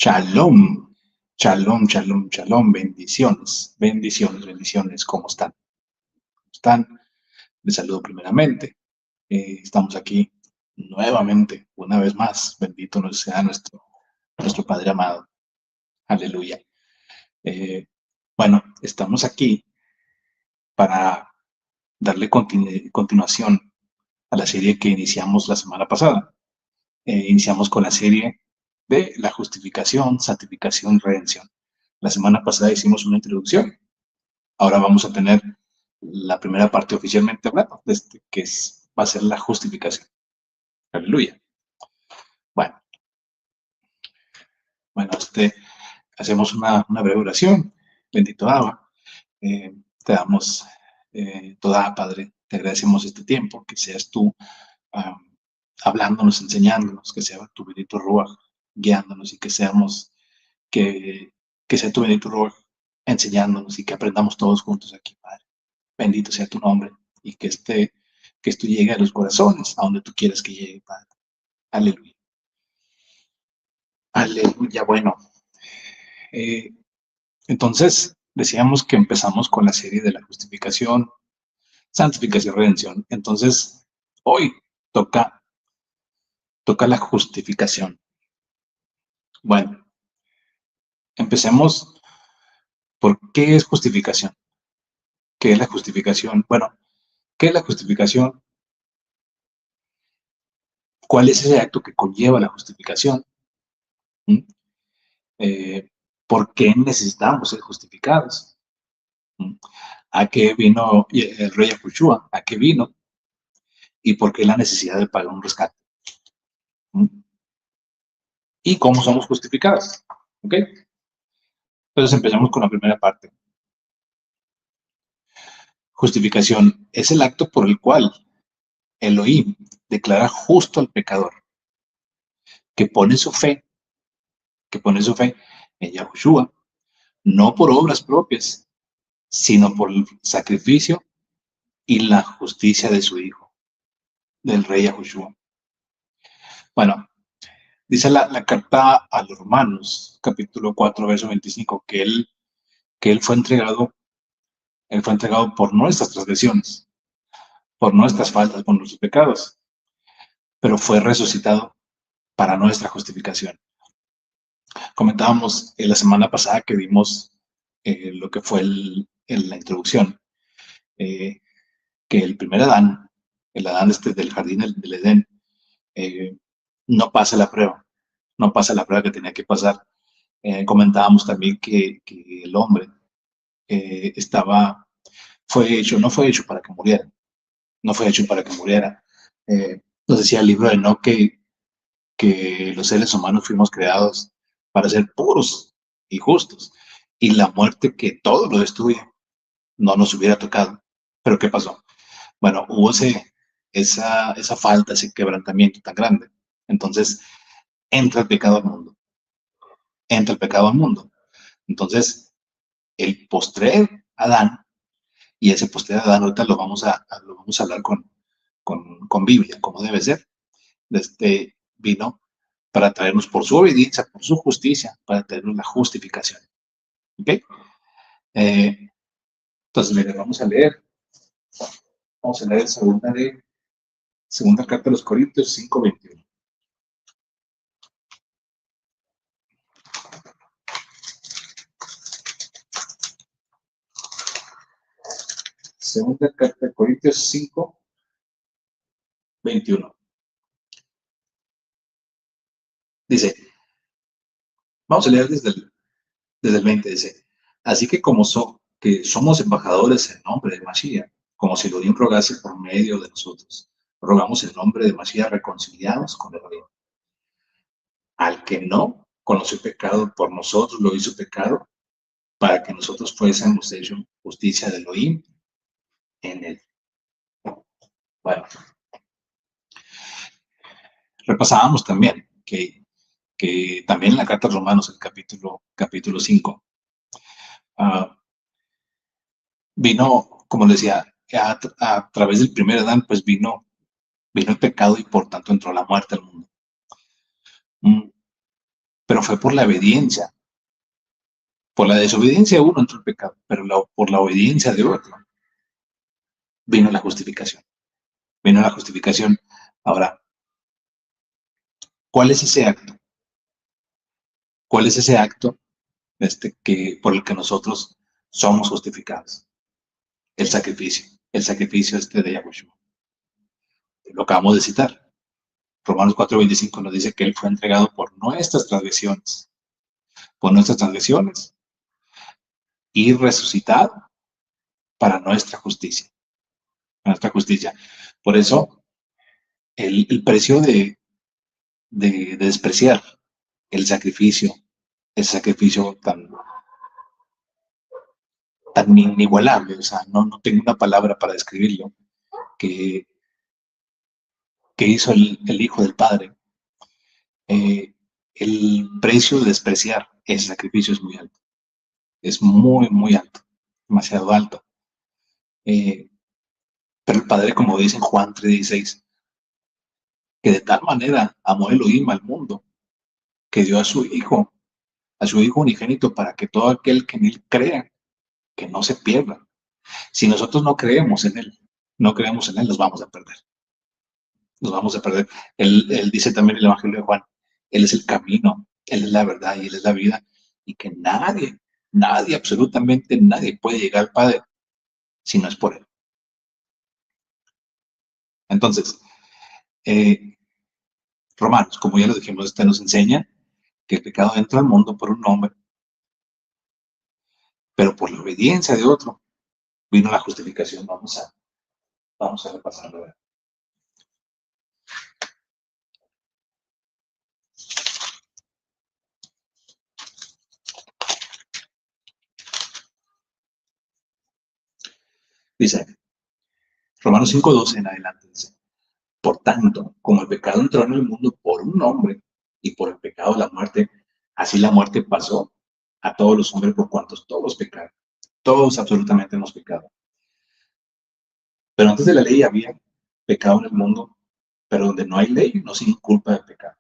Shalom, shalom, shalom, shalom, bendiciones, bendiciones, bendiciones. ¿Cómo están? ¿Cómo están? Les saludo primeramente. Estamos aquí nuevamente, una vez más. Bendito nos sea nuestro Padre amado. Aleluya. Bueno, estamos aquí para darle continuación a la serie que iniciamos la semana pasada. Iniciamos con la serie de la justificación, santificación, redención. La semana pasada hicimos una introducción. Ahora vamos a tener la primera parte oficialmente hablando, va a ser la justificación. Aleluya. Bueno, hacemos una breve oración. Bendito Abba. Te damos toda, Padre, te agradecemos este tiempo, que seas tú hablándonos, enseñándonos, que sea tu bendito Ruach guiándonos y que sea tu bendito Ruach enseñándonos y que aprendamos todos juntos aquí, Padre. Bendito sea tu nombre y que esto llegue a los corazones, a donde tú quieras que llegue, Padre. Aleluya. Aleluya. Bueno, entonces decíamos que empezamos con la serie de la justificación, santificación, redención. Entonces, hoy toca la justificación. Bueno, empecemos por qué es justificación. ¿Qué es la justificación? Bueno, ¿qué es la justificación? ¿Cuál es ese acto que conlleva la justificación? ¿Por qué necesitamos ser justificados? ¿A qué vino el rey Yahushua? ¿A qué vino? ¿Y por qué la necesidad de pagar un rescate? ¿Y cómo somos justificados? ¿Ok? Entonces empezamos con la primera parte. Justificación es el acto por el cual Elohim declara justo al pecador, que pone su fe en Yahushua, no por obras propias, sino por el sacrificio y la justicia de su Hijo, del rey Yahushua. Bueno, dice la carta a los Romanos, capítulo 4, verso 25, que él fue entregado por nuestras transgresiones, por nuestras faltas, por nuestros pecados, pero fue resucitado para nuestra justificación. Comentábamos la semana pasada que vimos lo que fue en la introducción, que el primer Adán, el Adán del jardín del Edén, no pasa la prueba que tenía que pasar. Comentábamos también que el hombre no fue hecho para que muriera, nos decía el libro de Enoch que los seres humanos fuimos creados para ser puros y justos, y la muerte que todo lo destruye no nos hubiera tocado. Pero ¿qué pasó? Bueno, hubo esa falta, ese quebrantamiento tan grande. Entonces entra el pecado al mundo. Entonces, el postrer Adán, y ese postrer Adán ahorita lo vamos a hablar con Biblia, como debe ser, vino para traernos por su obediencia, por su justicia, para traernos la justificación. ¿Ok? Entonces, mire, vamos a leer segunda carta de los Corintios 5:21. Segunda carta de Corintios 5:21. Dice, vamos a leer desde el 20, dice, así que que somos embajadores en nombre de Mashiach, como si Elohim rogase por medio de nosotros. Rogamos en nombre de Mashiach reconciliados con Elohim. Al que no conoció pecado, por nosotros lo hizo pecado, para que nosotros fuésemos hecho justicia de Elohim en él. Bueno, repasábamos también que también en la carta a Romanos, el capítulo 5, vino, como les decía, a través del primer Adán, pues vino el pecado y por tanto entró la muerte al mundo. Pero fue por la obediencia. Por la desobediencia de uno entró el pecado, pero por la obediencia de otro vino la justificación. Vino la justificación. Ahora, ¿cuál es ese acto? ¿Cuál es ese acto por el que nosotros somos justificados? El sacrificio de Yahushua. Lo acabamos de citar. Romanos 4:25 nos dice que Él fue entregado por nuestras transgresiones, y resucitado para nuestra justicia. Por eso, el precio de despreciar el sacrificio, ese sacrificio tan inigualable, o sea, no tengo una palabra para describirlo, que hizo el Hijo del Padre. El precio de despreciar ese sacrificio es muy alto. Es muy, muy alto, demasiado alto. Pero el Padre, como dice en Juan 3:16, que de tal manera amó Elohim al mundo, que dio a su Hijo unigénito, para que todo aquel que en Él crea, que no se pierda. Si nosotros no creemos en Él, nos vamos a perder. Nos vamos a perder. Él dice también en el Evangelio de Juan, Él es el camino, Él es la verdad y Él es la vida, y que nadie, absolutamente nadie puede llegar al Padre si no es por Él. Entonces, Romanos, como ya lo dijimos, nos enseña que el pecado entra al mundo por un hombre, pero por la obediencia de otro vino la justificación. Vamos a repasarlo. Dice, Romanos 5:12 en adelante, dice, por tanto, como el pecado entró en el mundo por un hombre, y por el pecado la muerte, así la muerte pasó a todos los hombres por cuantos todos pecaron. Todos absolutamente hemos pecado. Pero antes de la ley había pecado en el mundo, pero donde no hay ley no se inculpa de pecado.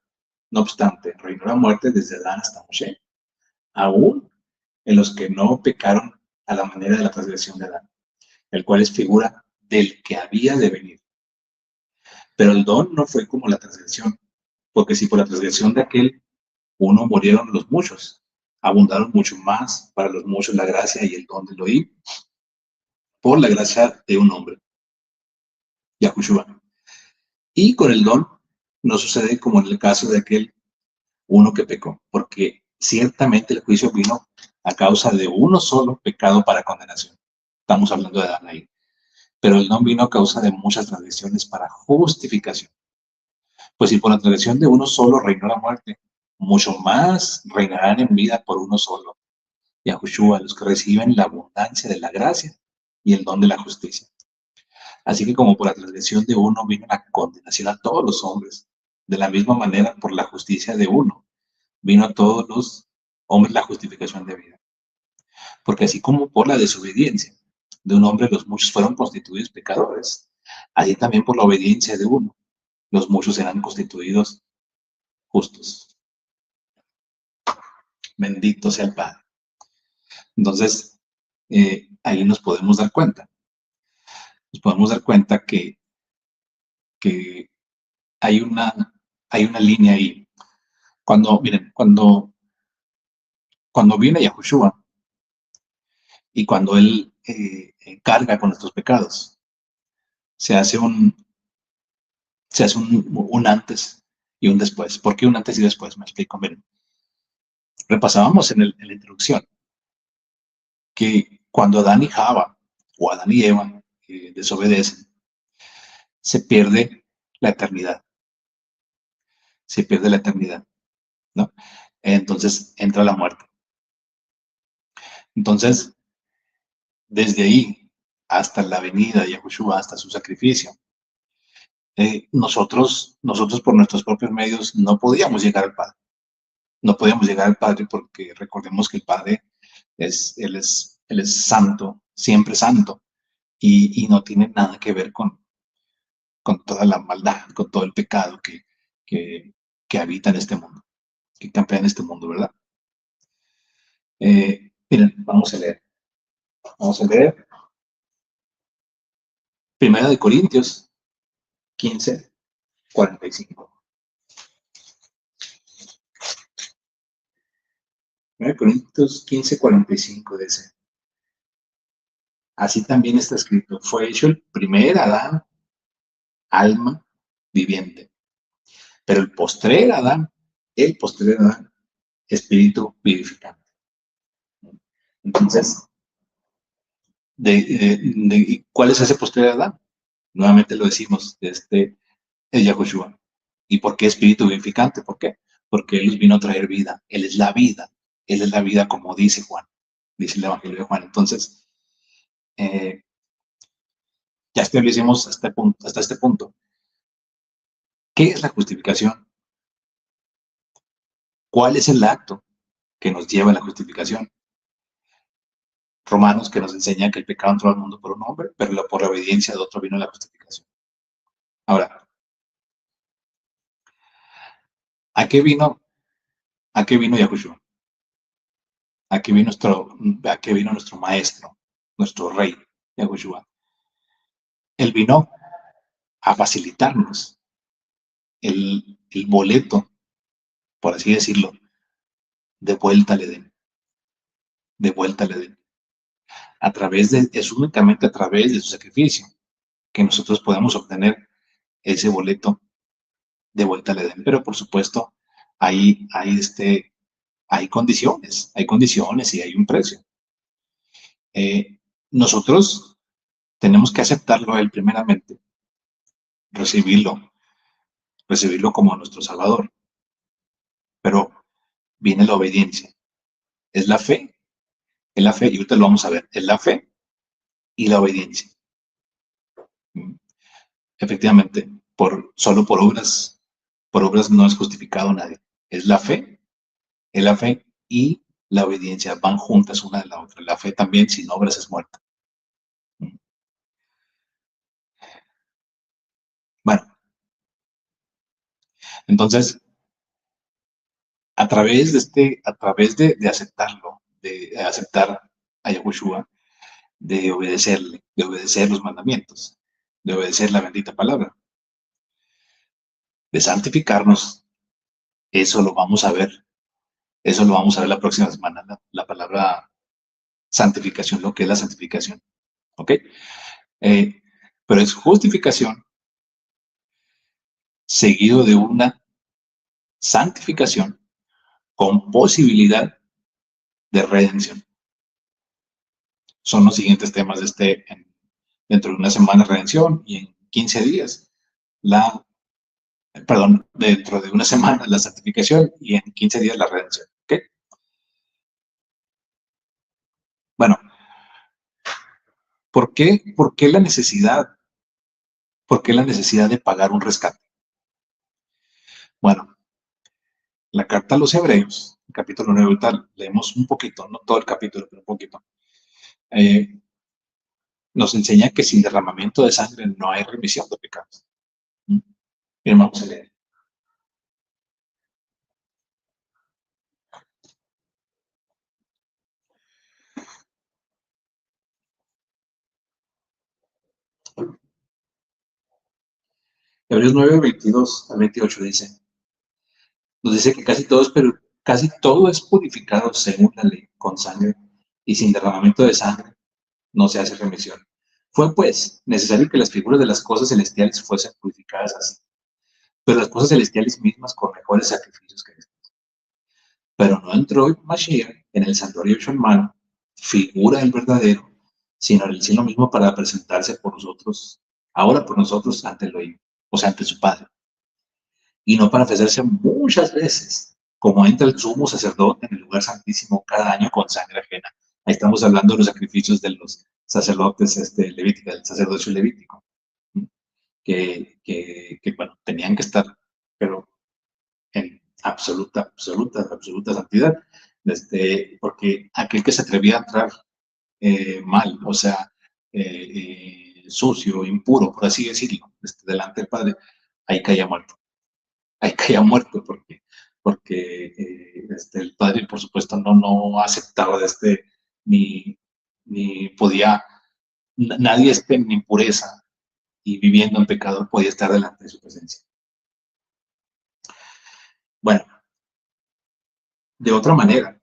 No obstante, reinó la muerte desde Adán hasta Moshe, aún en los que no pecaron a la manera de la transgresión de Adán, el cual es figura del que había de venir. Pero el don no fue como la transgresión, porque si por la transgresión de aquel uno murieron los muchos, abundaron mucho más para los muchos la gracia y el don de Elohim por la gracia de un hombre, Yahushua. Y con el don no sucede como en el caso de aquel uno que pecó, porque ciertamente el juicio vino a causa de uno solo pecado para condenación. Estamos hablando de Adán ahí. Pero el don vino a causa de muchas transgresiones para justificación. Pues si por la transgresión de uno solo reinó la muerte, mucho más reinarán en vida por uno solo, Yahushua, los que reciben la abundancia de la gracia y el don de la justicia. Así que como por la transgresión de uno vino la condenación a todos los hombres, de la misma manera por la justicia de uno vino a todos los hombres la justificación de vida. Porque así como por la desobediencia de un hombre los muchos fueron constituidos pecadores, así también por la obediencia de uno los muchos serán constituidos justos. Bendito sea el Padre. Entonces, ahí nos podemos dar cuenta. Nos podemos dar cuenta que hay una línea ahí. Miren, cuando viene Yahushua y cuando Él carga con nuestros pecados, se hace un antes y un después. ¿Por qué un antes y después? Me explico. Miren, repasábamos en la introducción que cuando Adán y Java, o Adán y Eva, desobedecen, se pierde la eternidad. Se pierde la eternidad, ¿no? Entonces entra la muerte. Entonces, desde ahí hasta la venida de Yahushua, hasta su sacrificio, nosotros por nuestros propios medios no podíamos llegar al Padre. No podíamos llegar al Padre porque recordemos que el Padre Él es santo, siempre santo, y no tiene nada que ver con toda la maldad, con todo el pecado que habita en este mundo, que campea en este mundo, ¿verdad? Miren, vamos a leer. Vamos a leer Primera de Corintios 15:45. 1 Corintios 15:45 dice: así también está escrito, fue hecho el primer Adán, alma viviente, pero el postrer Adán, espíritu vivificante. Entonces, ¿cuál es ese postrer Adán? Nuevamente lo decimos, es Yahushua. ¿Y por qué espíritu vivificante? ¿Por qué? Porque Él vino a traer vida, Él es la vida, Él es la vida como dice Juan, dice el Evangelio de Juan. Entonces, ya establecimos hasta este punto. ¿Qué es la justificación? ¿Cuál es el acto que nos lleva a la justificación? Romanos, que nos enseña que el pecado entró al mundo por un hombre, pero por la obediencia de otro vino la justificación. Ahora, ¿a qué vino Yahushua? ¿A qué vino nuestro maestro, nuestro rey, Yahushua? Él vino a facilitarnos el boleto, por así decirlo, de vuelta al Edén. De vuelta al Edén. Es únicamente a través de su sacrificio que nosotros podemos obtener ese boleto de vuelta al Edén. Pero por supuesto, hay condiciones y hay un precio. Nosotros tenemos que aceptarlo a Él primeramente, recibirlo como nuestro Salvador. Pero viene la obediencia. Es la fe, y ahorita lo vamos a ver, es la fe y la obediencia. Efectivamente, solo por obras no es justificado nadie. Es la fe y la obediencia van juntas una de la otra. La fe también sin obras es muerta. Bueno, entonces, a través de aceptarlo, de aceptar a Yahushua, de obedecerle, de obedecer los mandamientos, de obedecer la bendita palabra, de santificarnos, eso lo vamos a ver, eso lo vamos a ver la próxima semana, la palabra santificación, lo que es la santificación, ¿ok? Pero es justificación seguido de una santificación con posibilidad de redención. Son los siguientes temas dentro de una semana redención y en 15 días dentro de una semana la santificación y en 15 días la redención. ¿Ok? Bueno, ¿por qué la necesidad? ¿Por qué la necesidad de pagar un rescate? Bueno, la carta a los Hebreos, capítulo 9 y tal, leemos un poquito, no todo el capítulo, pero un poquito. Nos enseña que sin derramamiento de sangre no hay remisión de pecados. Bien, vamos a leer. Hebreos 9, 22 al 28 nos dice que casi todo es purificado según la ley, con sangre, y sin derramamiento de sangre no se hace remisión. Fue pues necesario que las figuras de las cosas celestiales fuesen purificadas así, pero las cosas celestiales mismas con mejores sacrificios que estos. Pero no entró Mashiach en el santuario hecho en mano, figura del verdadero, sino en el cielo mismo para presentarse por nosotros, ahora por nosotros ante Elohim, o sea, ante su Padre, y no para ofrecerse muchas veces, como entra el sumo sacerdote en el lugar santísimo cada año con sangre ajena. Ahí estamos hablando de los sacrificios de los sacerdotes levíticos, del sacerdocio levítico, bueno, tenían que estar, pero en absoluta santidad, porque aquel que se atrevía a entrar mal, o sea, sucio, impuro, por así decirlo, delante del Padre, ahí caía muerto. Ahí caía muerto porque porque el padre, por supuesto, no aceptaba ni, ni podía, nadie en impureza y viviendo en pecado podía estar delante de su presencia. Bueno, de otra manera,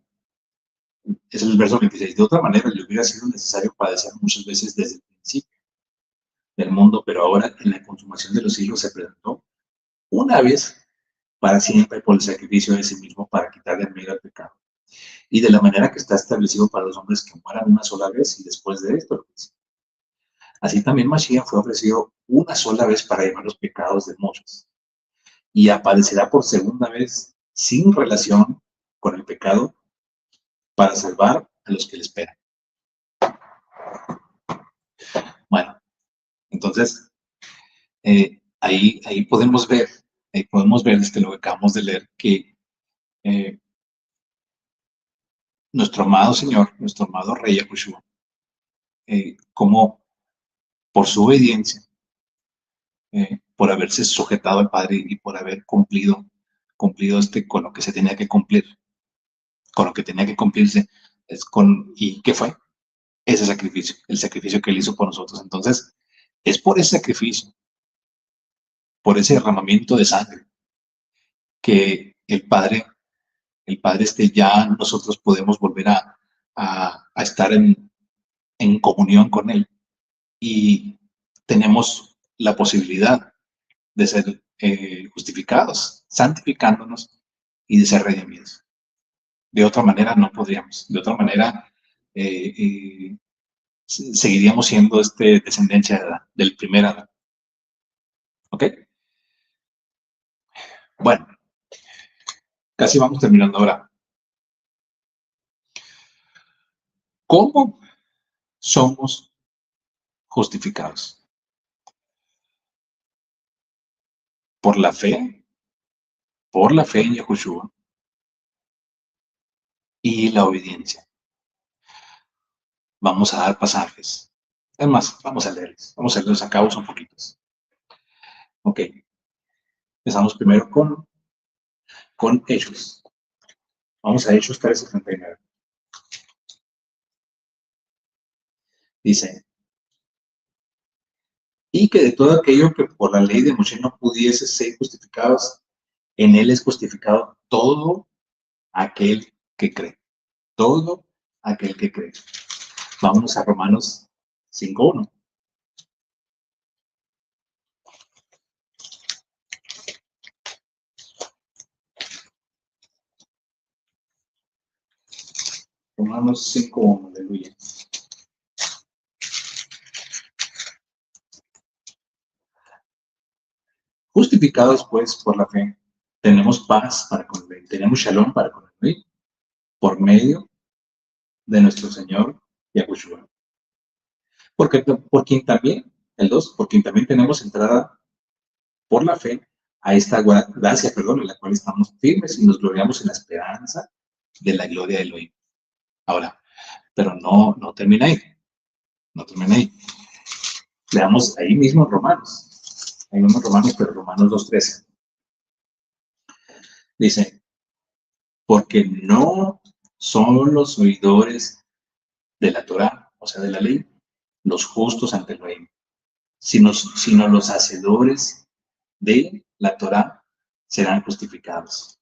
es el verso 26, de otra manera le hubiera sido necesario padecer muchas veces desde el principio del mundo, pero ahora en la consumación de los siglos se presentó una vez para siempre por el sacrificio de sí mismo para quitar de en medio el pecado. Y de la manera que está establecido para los hombres que mueran una sola vez y después de esto. Así también Mashiach fue ofrecido una sola vez para llevar los pecados de muchos. Y aparecerá por segunda vez sin relación con el pecado para salvar a los que le esperan. Bueno, entonces ahí podemos ver lo que acabamos de leer, que nuestro amado Señor, nuestro amado Rey Yahushua, como por su obediencia, por haberse sujetado al Padre y por haber cumplido con lo que se tenía que cumplir, con lo que tenía que cumplirse, ¿y qué fue? Ese sacrificio, el sacrificio que él hizo por nosotros. Entonces, es por ese sacrificio, por ese derramamiento de sangre, que el Padre ya nosotros podemos volver a estar en comunión con Él y tenemos la posibilidad de ser justificados, santificándonos y de ser redimidos. De otra manera no podríamos. De otra manera seguiríamos siendo descendencia del primer Adán. ¿Ok? Bueno, casi vamos terminando ahora. ¿Cómo somos justificados? Por la fe en Yahushua y la obediencia. Vamos a dar pasajes. Es más, vamos a leerlos a cabo, son poquitos. Ok. Empezamos primero con Hechos. Vamos a Hechos 3:79. Dice, y que de todo aquello que por la ley de Moshe no pudiese ser justificados, en él es justificado todo aquel que cree. Todo aquel que cree. Vámonos a Romanos 5:1. Romanos 5:1, aleluya. Justificados pues por la fe, tenemos paz para con el, tenemos shalom para con el, por medio de nuestro Señor Yahushua. Porque por quien también, el 2, por quien también tenemos entrada por la fe a esta gracia, en la cual estamos firmes y nos gloriamos en la esperanza de la gloria de Elohim. Ahora, pero no termina ahí. No termina ahí. Leamos ahí mismo Romanos. Ahí mismo Romanos, pero Romanos 2:13. Dice, porque no son los oidores de la Torah, o sea, de la ley, los justos ante el reino, sino los hacedores de la Torah serán justificados.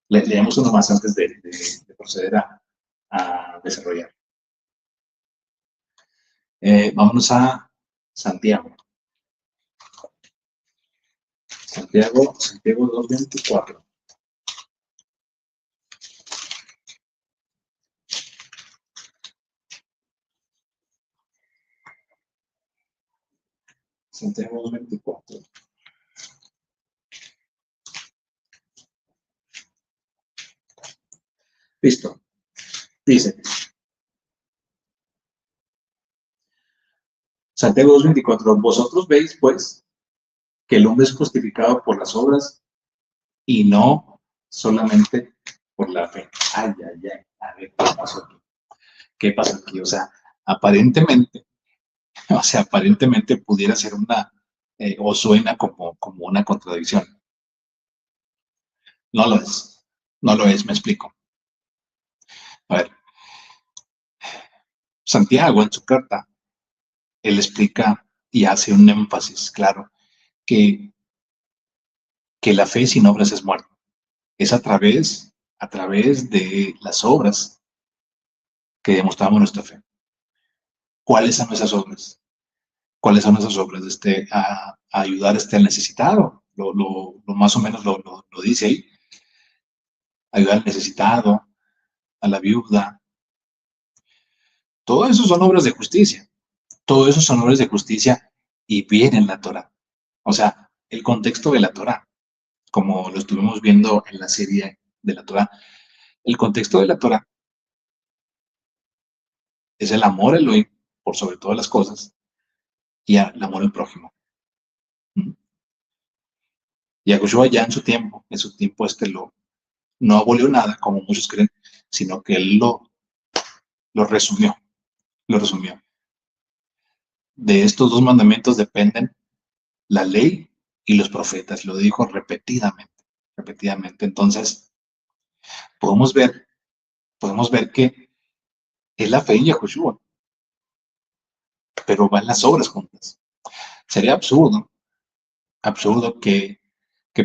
Leemos uno más antes de proceder a desarrollar. Vámonos a Santiago. Santiago 2:24. Santiago 2:24. Listo. Dice, Santiago 2:24, vosotros veis, pues, que el hombre es justificado por las obras y no solamente por la fe. Ay, a ver, ¿qué pasó aquí? ¿Qué pasó aquí? O sea, aparentemente pudiera ser o suena como una contradicción. No lo es. No lo es, me explico. A ver, Santiago en su carta, él explica y hace un énfasis, claro, que, que la fe sin obras es muerta. Es a través de las obras que demostramos nuestra fe. ¿Cuáles son esas obras? ¿Cuáles son esas obras? A ayudar al necesitado. Lo más o menos lo dice ahí. Ayudar al necesitado, a la viuda. Todo eso son obras de justicia. Todo eso son obras de justicia y viene en la Torah. O sea, el contexto de la Torah, como lo estuvimos viendo en la serie de la Torah, el contexto de la Torah es el amor a Elohim por sobre todas las cosas y el amor al prójimo. Y Yahushua ya en su tiempo no abolió nada, como muchos creen, sino que él lo resumió, lo resumió. De estos dos mandamientos dependen la ley y los profetas, lo dijo repetidamente, repetidamente. Entonces, podemos ver, podemos ver que es la fe en Yahushua, pero van las obras juntas. Sería absurdo que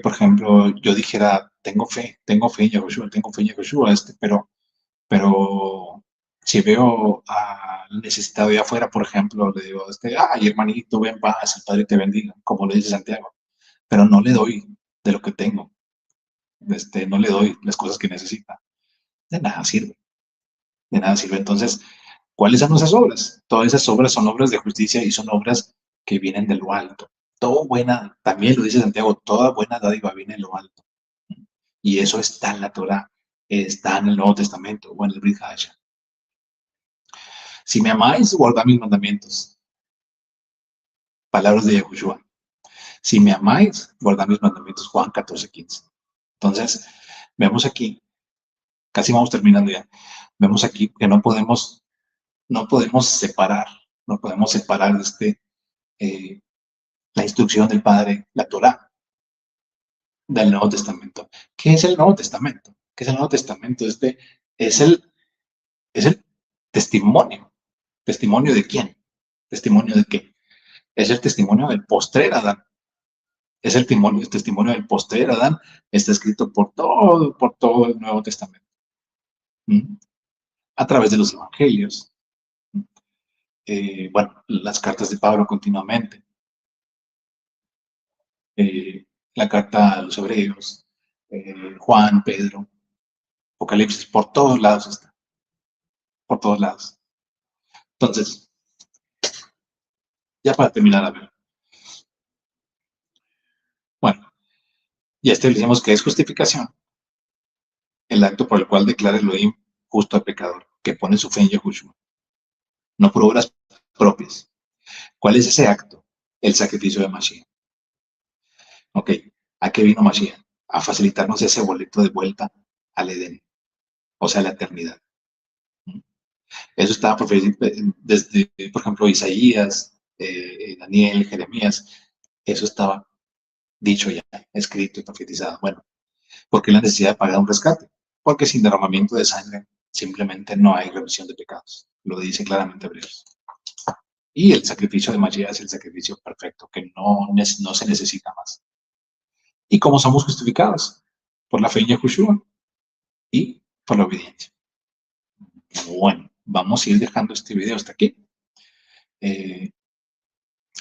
por ejemplo, yo dijera, tengo fe en Yahushua, tengo fe en Yahushua, pero si veo al necesitado allá afuera, por ejemplo, le digo, ay, hermanito, ven paz, el Padre te bendiga, como le dice Santiago, pero no le doy de lo que tengo, no le doy las cosas que necesita, de nada sirve, de nada sirve. Entonces, ¿cuáles son esas obras? Todas esas obras son obras de justicia y son obras que vienen de lo alto. Todo buena, también lo dice Santiago, toda buena dádiva viene de lo alto. Y eso está en la Torah, está en el Nuevo Testamento o en el Brit Hadashah. Si me amáis, guardad mis mandamientos. Palabras de Yahushua. Si me amáis, guardad mis mandamientos. Juan 14:15. Entonces, vemos aquí, casi vamos terminando ya, vemos aquí que no podemos separar, no podemos separar eh, la instrucción del Padre, la Torah, del Nuevo Testamento. ¿Qué es el Nuevo Testamento? ¿Qué es el Nuevo Testamento? Es es el testimonio. ¿Testimonio de quién? ¿Testimonio de qué? Es el testimonio del postrer Adán. Es el testimonio del postrer Adán. Está escrito por todo el Nuevo Testamento. ¿Mm? A través de los evangelios. Bueno, las cartas de Pablo continuamente. La carta a los hebreos. Juan, Pedro, Apocalipsis, por todos lados está. Por todos lados. Entonces, ya para terminar, a ver. Bueno, ya establecimos que es justificación el acto por el cual declara Elohim justo al pecador, que pone su fe en Yahushua, no por obras propias. ¿Cuál es ese acto? El sacrificio de Mashiach. Ok, ¿a qué vino Mashiach? A facilitarnos ese boleto de vuelta al Edén, o sea, a la eternidad. Eso estaba desde, por ejemplo, Isaías, Daniel, Jeremías, eso estaba dicho ya, escrito y profetizado. Bueno, ¿por qué la necesidad de pagar un rescate? Porque sin derramamiento de sangre simplemente no hay remisión de pecados. Lo dice claramente Hebreos. Y el sacrificio de Mashiach es el sacrificio perfecto, que no se necesita más. ¿Y cómo somos justificados? Por la fe en Yahushua y por la obediencia. Bueno, vamos a ir dejando este video hasta aquí.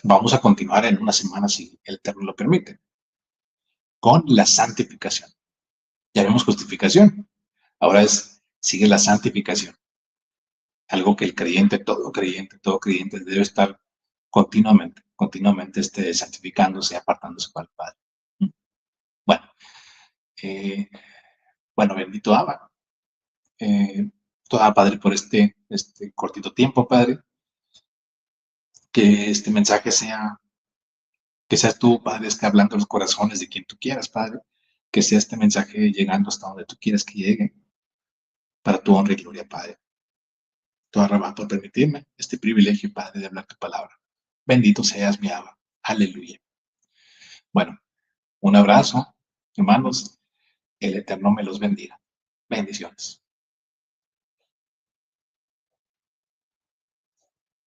Vamos a continuar en una semana, si el Eterno lo permite, con la santificación. Ya vemos justificación. Ahora sigue la santificación. Algo que el todo creyente debe estar continuamente santificándose, apartándose para el Padre. Bueno, eh, bueno, bendito Abba. Toda Padre, por este cortito tiempo, Padre. Que este mensaje que seas tú, Padre, hablando en los corazones de quien tú quieras, Padre. Que sea este mensaje llegando hasta donde tú quieras que llegue, para tu honra y gloria, Padre. Toda Rabá por permitirme este privilegio, Padre, de hablar tu palabra. Bendito seas, mi Abba. Aleluya. Bueno, un abrazo, hermanos. El Eterno me los bendiga. Bendiciones.